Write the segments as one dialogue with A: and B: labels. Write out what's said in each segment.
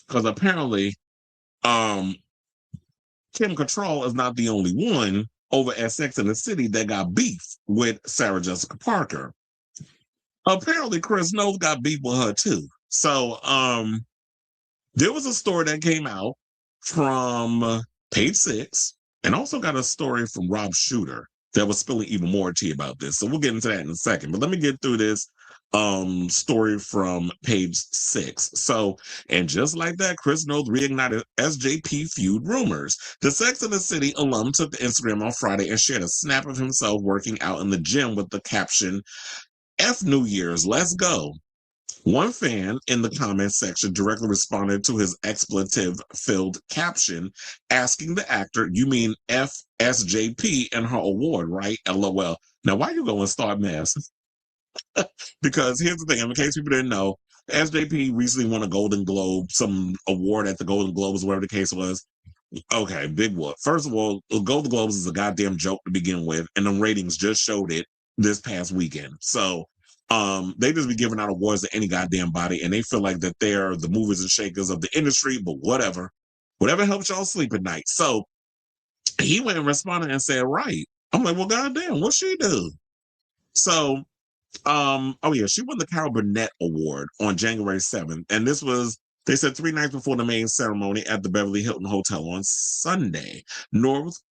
A: because apparently um Kim Cattrall is not the only one over at Sex and the City that got beef with Sarah Jessica Parker. Apparently Chris Noth got beef with her too. So there was a story that came out from Page Six, and also got a story from Rob Shooter that was spilling even more tea about this. So we'll get into that in a second. But let me get through this story from Page Six. So, and just like that, Chris Noth reignited SJP feud rumors. The Sex and the City alum took to Instagram on Friday and shared a snap of himself working out in the gym with the caption, F New Year's, let's go. One fan in the comments section directly responded to his expletive-filled caption, asking the actor, "You mean FSJP and her award, right? LOL." Now, why you going to start mess? Because here's the thing, in case people didn't know, SJP recently won a Golden Globe, some award at the Golden Globes, whatever the case was. Okay, big whoop. First of all, the Golden Globes is a goddamn joke to begin with, and the ratings just showed it this past weekend. So they just be giving out awards to any goddamn body, and they feel like that they're the movers and shakers of the industry, but whatever helps y'all sleep at night. So he went and responded and said, right. I'm like, well, goddamn, what she do? So oh yeah, she won the Carol Burnett Award on January 7th, and this was, they said, 3 nights before the main ceremony at the Beverly Hilton Hotel on Sunday. Noth,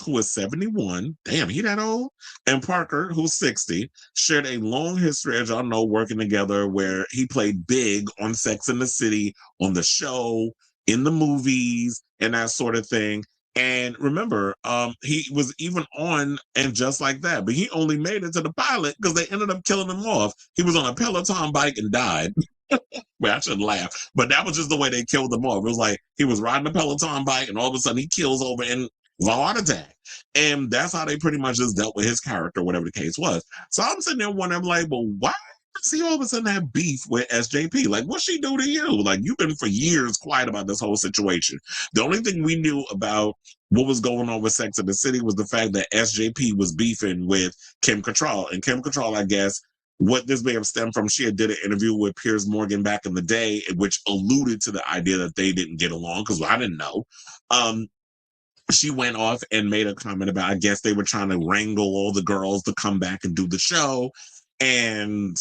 A: who is 71, damn, he that old, and Parker, who's 60, shared a long history, as y'all know, working together, where he played big on Sex and the City, on the show, in the movies, and that sort of thing. And remember, he was even on And Just Like That, but he only made it to the pilot because they ended up killing him off. He was on a Peloton bike and died. Well, I shouldn't laugh, but that was just the way they killed him off. It was like he was riding a Peloton bike, and all of a sudden he kills over and a heart attack. And that's how they pretty much just dealt with his character, whatever the case was. So I'm sitting there wondering, like, well, why does he all of a sudden have beef with SJP? Like, what's she do to you? Like, you've been for years quiet about this whole situation. The only thing we knew about what was going on with Sex and the City was the fact that SJP was beefing with Kim Cattrall. And Kim Cattrall, I guess, what this may have stemmed from, she had did an interview with Piers Morgan back in the day, which alluded to the idea that they didn't get along, because I didn't know. She went off and made a comment about, I guess they were trying to wrangle all the girls to come back and do the show. And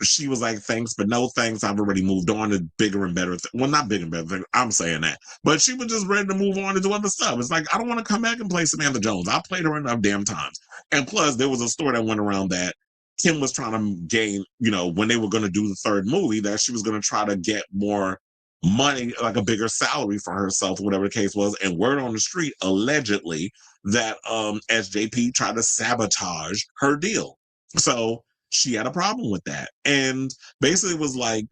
A: she was like, thanks, but no thanks. I've already moved on to bigger and better. Well, not bigger and better things. I'm saying that. But she was just ready to move on and do other stuff. It's like, I don't want to come back and play Samantha Jones. I played her enough damn times. And plus, there was a story that went around that Kim was trying to gain, when they were going to do the third movie, that she was going to try to get more money, like a bigger salary for herself, whatever the case was. And word on the street, allegedly, that SJP tried to sabotage her deal. So she had a problem with that. And basically was like,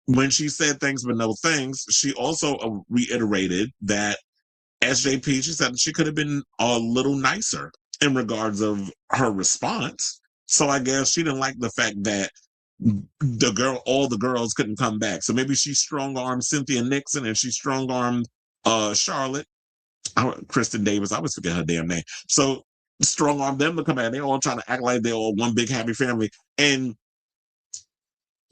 A: when she said thanks but no thanks, she also reiterated that SJP, she said she could have been a little nicer in regards of her response. So I guess she didn't like the fact that all the girls couldn't come back. So maybe she strong-armed Cynthia Nixon, and she strong-armed Charlotte, Kristen Davis, I always forget her damn name. So strong-armed them to come back. They all trying to act like they're all one big happy family. And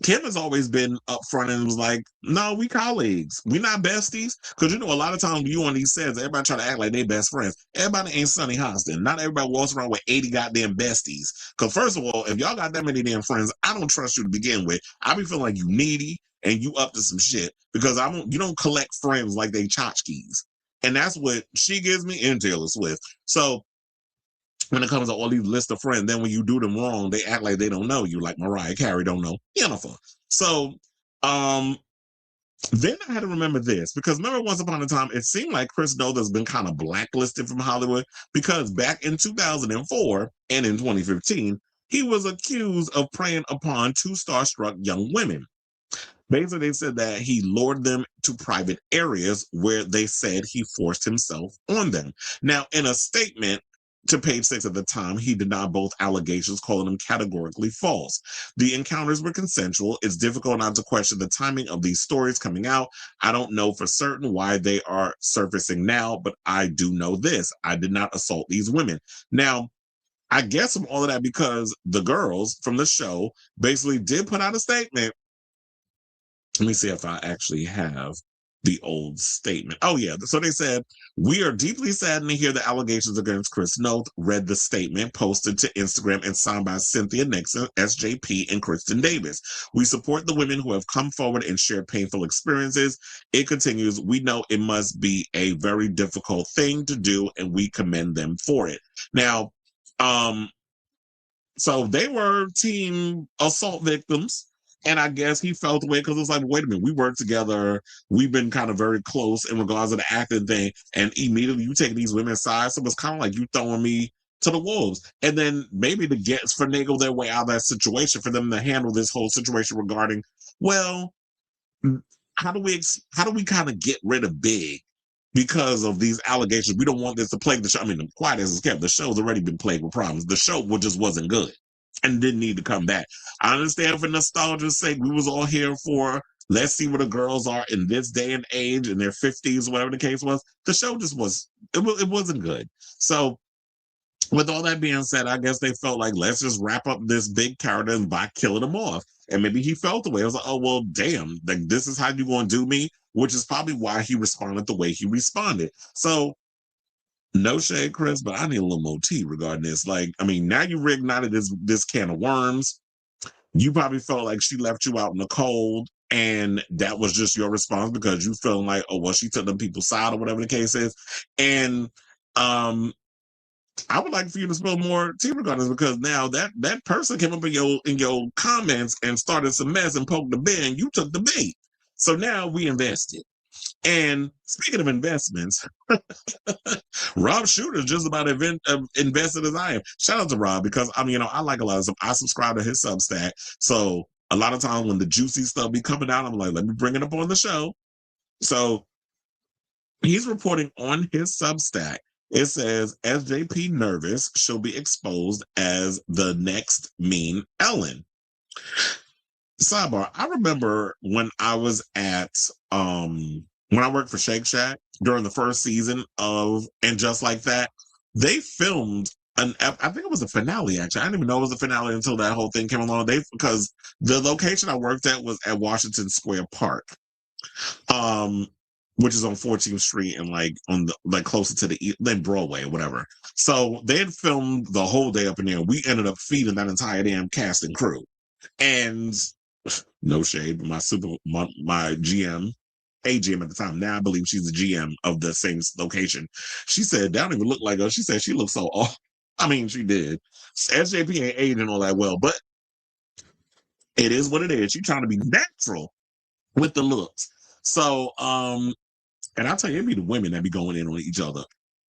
A: Kim has always been upfront and was like, no, we colleagues. We're not besties. Because, a lot of times you on these sets, everybody try to act like they best friends. Everybody ain't Sunny Hostin. Not everybody walks around with 80 goddamn besties. Because first of all, if y'all got that many damn friends, I don't trust you to begin with. I be feeling like you needy and you up to some shit. Because you don't collect friends like they tchotchkes. And that's what she gives me and Taylor Swift. So when it comes to all these lists of friends, then when you do them wrong, they act like they don't know you, like Mariah Carey don't know Jennifer. So then I had to remember this, because remember once upon a time, it seemed like Chris Noth has been kind of blacklisted from Hollywood, because back in 2004 and in 2015, he was accused of preying upon two starstruck young women. Basically, they said that he lured them to private areas where they said he forced himself on them. Now, in a statement to Page Six at the time, he denied both allegations, calling them categorically false. The encounters were consensual. It's difficult not to question the timing of these stories coming out. I don't know for certain why they are surfacing now, but I do know this. I did not assault these women. Now, I guess from all of that, because the girls from the show basically did put out a statement. Let me see if I actually have the old statement. Oh, yeah. So they said, we are deeply saddened to hear the allegations against Chris Noth. Read the statement posted to Instagram and signed by Cynthia Nixon, SJP, and Kristen Davis. We support the women who have come forward and shared painful experiences. It continues, we know it must be a very difficult thing to do, and we commend them for it. Now, so they were team assault victims. And I guess he felt the way because it's like, wait a minute, we work together. We've been kind of very close in regards to the acting thing. And immediately you take these women's sides. So it's kind of like you throwing me to the wolves. And then maybe to finagle their way out of that situation, for them to handle this whole situation regarding, well, how do we kind of get rid of Big because of these allegations? We don't want this to plague the show. I mean, quiet as it's kept, the show's already been plagued with problems. The show just wasn't good and didn't need to come back. I understand for nostalgia's sake, we was all here for, let's see where the girls are in this day and age, in their 50s, whatever the case was. The show just it wasn't good. So with all that being said, I guess they felt like, let's just wrap up this Big character and by killing him off. And maybe he felt the way. I was like, oh, well, damn, like, this is how you going to do me, which is probably why he responded the way he responded. So no shade, Chris, but I need a little more tea regarding this. Like, I mean, now you reignited this can of worms. You probably felt like she left you out in the cold, and that was just your response because you felt like, oh, well, she took them people's side or whatever the case is. And I would like for you to spill more tea regarding this, because now that person came up in your comments and started some mess and poked the bear, and you took the bait. So now we invested. And speaking of investments, Rob Shooter's just about invested as I am. Shout out to Rob, because I mean, I like a lot of stuff. I subscribe to his Substack, so a lot of times when the juicy stuff be coming out, I'm like, let me bring it up on the show. So he's reporting on his Substack. It says SJP nervous, she'll be exposed as the next mean Ellen. Sidebar, I remember when I was at when I worked for Shake Shack during the first season of And Just Like That, they filmed I think it was a finale, actually. I didn't even know it was a finale until that whole thing came along. Because the location I worked at was at Washington Square Park, which is on 14th Street and like on the closer to the Broadway or whatever. So they had filmed the whole day up in there. We ended up feeding that entire damn cast and crew. And no shade, my GM, a GM at the time. Now I believe she's the GM of the same location. She said, that don't even look like her. She said she looks so off. I mean, she did. SJP ain't aging all that well, but it is what it is. She's trying to be natural with the looks. So, and I'll tell you, it be the women that be going in on each other,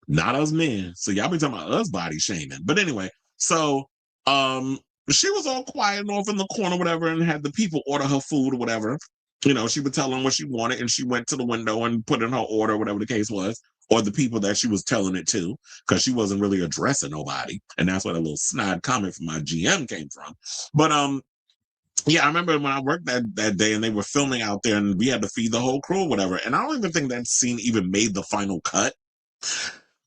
A: not us men. So y'all be talking about us body shaming. But anyway, so she was all quiet and off in the corner, whatever, and had the people order her food or whatever. She would tell them what she wanted, and she went to the window and put in her order, whatever the case was, or the people that she was telling it to, because she wasn't really addressing nobody. And that's where the little snide comment from my GM came from. But yeah, I remember when I worked that day and they were filming out there and we had to feed the whole crew or whatever. And I don't even think that scene even made the final cut,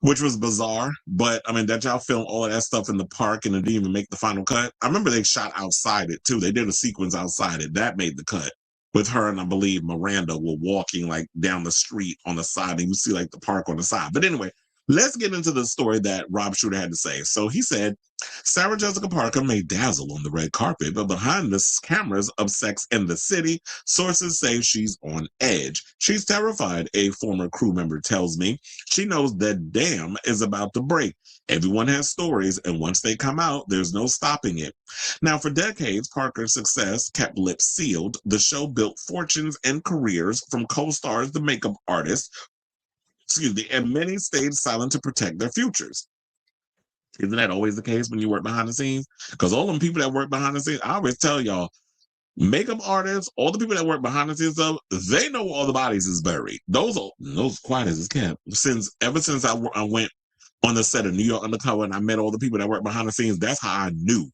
A: which was bizarre. But I mean, that y'all filmed all of that stuff in the park and it didn't even make the final cut. I remember they shot outside it too. They did a sequence outside it. That made the cut with her and I believe Miranda were walking like down the street on the side, and you see like the park on the side. But anyway, let's get into the story that Rob Shooter had to say. So he said, Sarah Jessica Parker may dazzle on the red carpet, but behind the cameras of Sex and the City, sources say she's on edge. She's terrified, a former crew member tells me. She knows that dam is about to break. Everyone has stories, and once they come out, there's no stopping it. Now, for decades, Parker's success kept lips sealed. The show built fortunes and careers from co-stars to makeup artists, and many stayed silent to protect their futures. Isn't that always the case when you work behind the scenes? Because all them people that work behind the scenes, I always tell y'all, makeup artists, all the people that work behind the scenes stuff, they know where all the bodies is buried. Those quiet as it's kept. Ever since I went on the set of New York Undercover and I met all the people that work behind the scenes, that's how I knew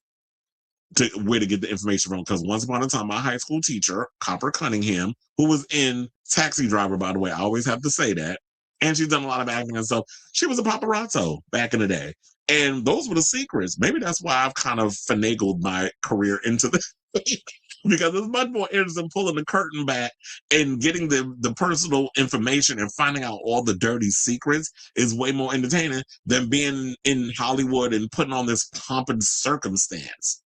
A: where to get the information from. Because once upon a time, my high school teacher, Copper Cunningham, who was in Taxi Driver, by the way, I always have to say that, and she's done a lot of acting and stuff. She was a paparazzo back in the day. And those were the secrets. Maybe that's why I've kind of finagled my career into the Because it's much more interesting pulling the curtain back and getting the personal information and finding out all the dirty secrets is way more entertaining than being in Hollywood and putting on this pomp and circumstance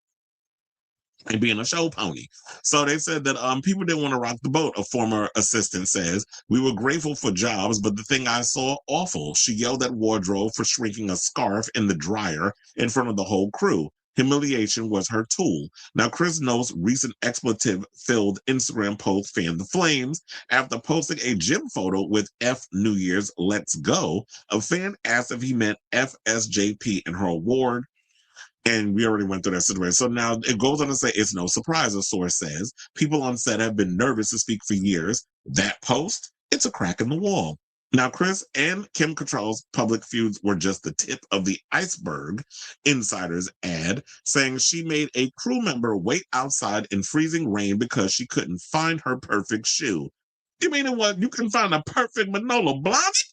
A: and being a show pony. So they said that people didn't want to rock the boat. A former assistant says, "We were grateful for jobs, but the thing I saw, awful." She yelled at wardrobe for shrinking a scarf in the dryer in front of the whole crew. Humiliation was her tool. Now, Chris Noth's recent expletive-filled Instagram post fanned the flames. After posting a gym photo with F New Year's Let's Go, a fan asked if he meant FSJP in her award. And we already went through that situation. So now it goes on to say, it's no surprise, a source says. People on set have been nervous to speak for years. That post, it's a crack in the wall. Now, Chris and Kim Cattrall's public feuds were just the tip of the iceberg, insiders add, saying she made a crew member wait outside in freezing rain because she couldn't find her perfect shoe. You mean what? You can find a perfect Manolo Blahnik?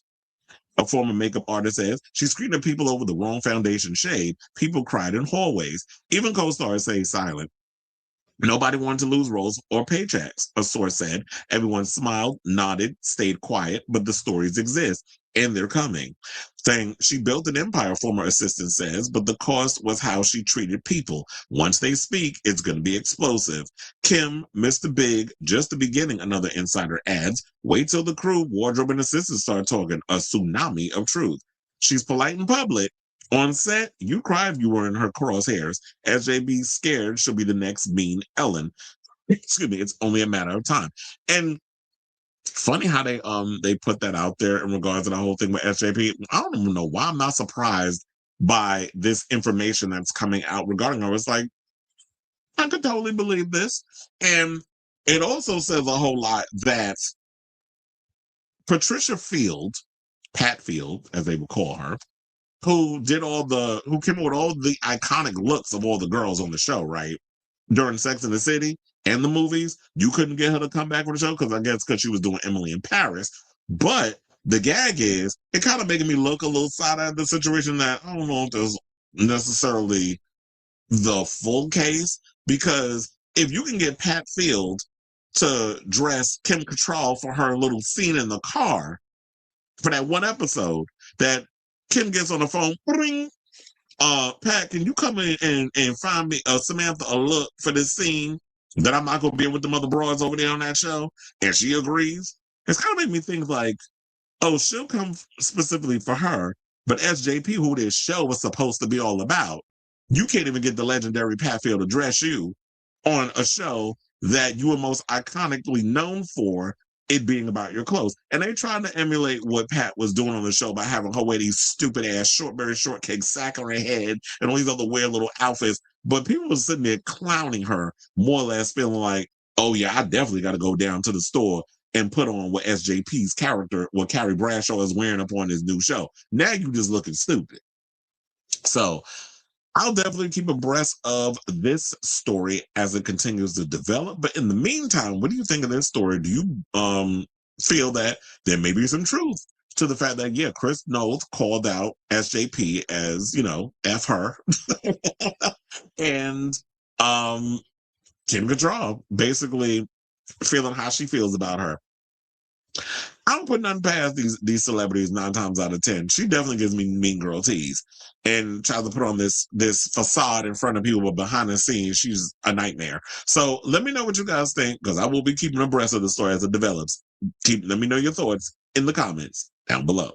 A: A former makeup artist says she screamed at people over the wrong foundation shade. People cried in hallways. Even co-stars say silent. Nobody wanted to lose roles or paychecks, a source said. Everyone smiled, nodded, stayed quiet, but the stories exist, and they're coming. Saying she built an empire, former assistant says, but the cost was how she treated people. Once they speak, it's going to be explosive. Kim, Mr. Big, just the beginning, another insider adds. Wait till the crew, wardrobe, and assistants start talking. A tsunami of truth. She's polite in public. On set, you cry if you were in her crosshairs. SJB scared she'll be the next mean Ellen. Excuse me, it's only a matter of time. And funny how they put that out there in regards to the whole thing with SJP. I don't even know why I'm not surprised by this information that's coming out regarding her. It's like, I could totally believe this. And it also says a whole lot that Patricia Field, Pat Field, as they would call her, who came up with all the iconic looks of all the girls on the show, right? During Sex and the City and the movies, you couldn't get her to come back for the show because she was doing Emily in Paris. But the gag is, it kind of making me look a little side at the situation that I don't know if there's necessarily the full case, because if you can get Pat Field to dress Kim Cattrall for her little scene in the car for that one episode that Kim gets on the phone, ring, Pat, can you come in and find me, Samantha, a look for this scene that I'm not going to be in with the mother broads over there on that show? And she agrees. It's kind of made me think like, oh, she'll come specifically for her, but SJP, who this show was supposed to be all about, you can't even get the legendary Pat Field to dress you on a show that you were most iconically known for, it being about your clothes. And they tried to emulate what Pat was doing on the show by having her wear these stupid ass shortberry shortcake sack on her head and all these other weird little outfits. But people were sitting there clowning her, more or less feeling like, oh yeah, I definitely got to go down to the store and put on what SJP's character, what Carrie Bradshaw is wearing up on his new show. Now you just looking stupid. So I'll definitely keep abreast of this story as it continues to develop. But in the meantime, what do you think of this story? Do you feel that there may be some truth to the fact that, yeah, Chris Noth called out SJP as, F her. And Kim Cattrall basically feeling how she feels about her. I don't put nothing past these celebrities 9 times out of 10. She definitely gives me mean girl tease and tries to put on this facade in front of people, but behind the scenes, she's a nightmare. So let me know what you guys think, because I will be keeping abreast of the story as it develops. Let me know your thoughts in the comments down below.